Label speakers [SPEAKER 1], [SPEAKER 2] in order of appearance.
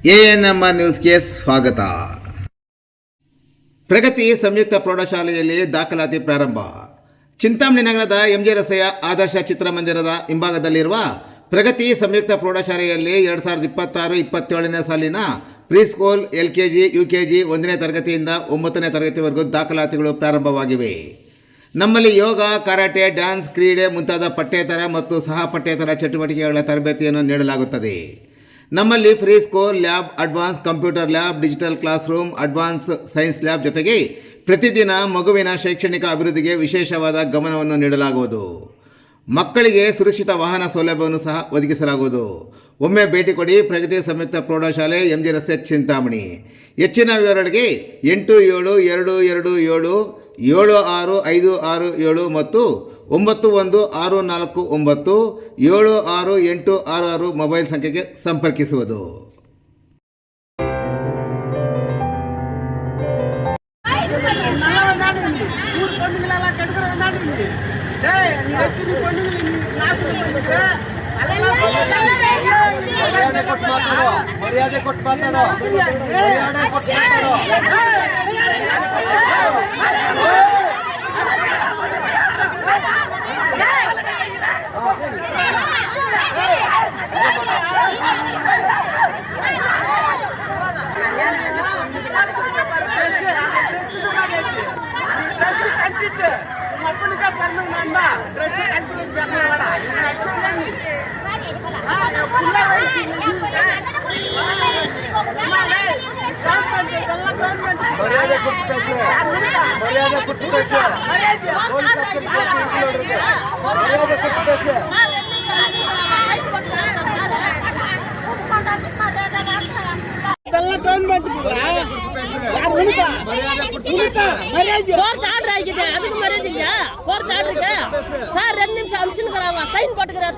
[SPEAKER 1] ANMR ನ್ಯೂಸ್ಗೆ ಸ್ವಾಗತ. ಪ್ರಗತಿ ಸಂಯುಕ್ತ ಪ್ರೌಢಶಾಲೆಯಲ್ಲಿ ದಾಖಲಾತಿ ಪ್ರಾರಂಭ. ಚಿಂತಾಮಣಿ ನಗರದ ಎಂಜೆ ರಸ್ತೆಯ ಆದರ್ಶ ಚಿತ್ರಮಂದಿರದ ಹಿಂಭಾಗದಲ್ಲಿರುವ ಪ್ರಗತಿ ಸಂಯುಕ್ತ ಪ್ರೌಢಶಾಲೆಯಲ್ಲಿ 2026-27ನೇ ಸಾಲಿನ ಪ್ರೀಸ್ಕೂಲ್, LKG, UKG 1ನೇ ತರಗತಿಯಿಂದ 9ನೇ ತರಗತಿವರೆಗೂ ದಾಖಲಾತಿಗಳು ಪ್ರಾರಂಭವಾಗಿವೆ. ನಮ್ಮಲ್ಲಿ ಯೋಗ, ಕರಾಟೆ, ಡ್ಯಾನ್ಸ್, ಕ್ರೀಡೆ ಮುಂತಾದ ಪಠ್ಯೇತರ ಮತ್ತು ಸಹ ಪಠ್ಯೇತರ ಚಟುವಟಿಕೆಗಳ ತರಬೇತಿಯನ್ನು ನೀಡಲಾಗುತ್ತದೆ. ನಮ್ಮಲ್ಲಿ free school lab, advance computer lab, digital class room, advance science lab ಜೊತೆಗೆ ಪ್ರತಿದಿನ ಮಗುವಿನ ಶೈಕ್ಷಣಿಕ ಅಭಿವೃದ್ಧಿಗೆ ವಿಶೇಷವಾದ ಗಮನವನ್ನು ನೀಡಲಾಗುವುದು. ಮಕ್ಕಳಿಗೆ ಸುರಕ್ಷಿತ ವಾಹನ ಸೌಲಭ್ಯವನ್ನು ಸಹ ಒದಗಿಸಲಾಗುವುದು. ಒಮ್ಮೆ ಭೇಟಿ ಕೊಡಿ. ಪ್ರಗತಿ ಸಂಯುಕ್ತ ಪ್ರೌಢಶಾಲೆ, ಎಂಜೆ ರಸ್ತೆ, ಚಿಂತಾಮಣಿ. ಹೆಚ್ಚಿನ ವಿವರಗಳಿಗೆ 8776576567 ಮತ್ತು 9164976866 ಮೊಬೈಲ್ ಸಂಖ್ಯೆಗೆ ಸಂಪರ್ಕಿಸುವುದು.
[SPEAKER 2] ಮರ್ಯಾದೆ ಕೊಟ್ಟು ಮಾತಾಡೋ.
[SPEAKER 3] ಕೋರ್ಟ್ ಆರ್ಡರ್ ಆಗಿದೆ, ಅದಕ್ಕೆ ಮರ್ಯಾದಿಲ್ಲ. ಕೋರ್ಟ್ ಆರ್ಡರ್ಗೆ ಸರ್ 2 ನಿಮಿಷ ಅಂಚಿನ ಸೈನ್ ಕೊಟ್ಟಿದ್ದಾರೆ.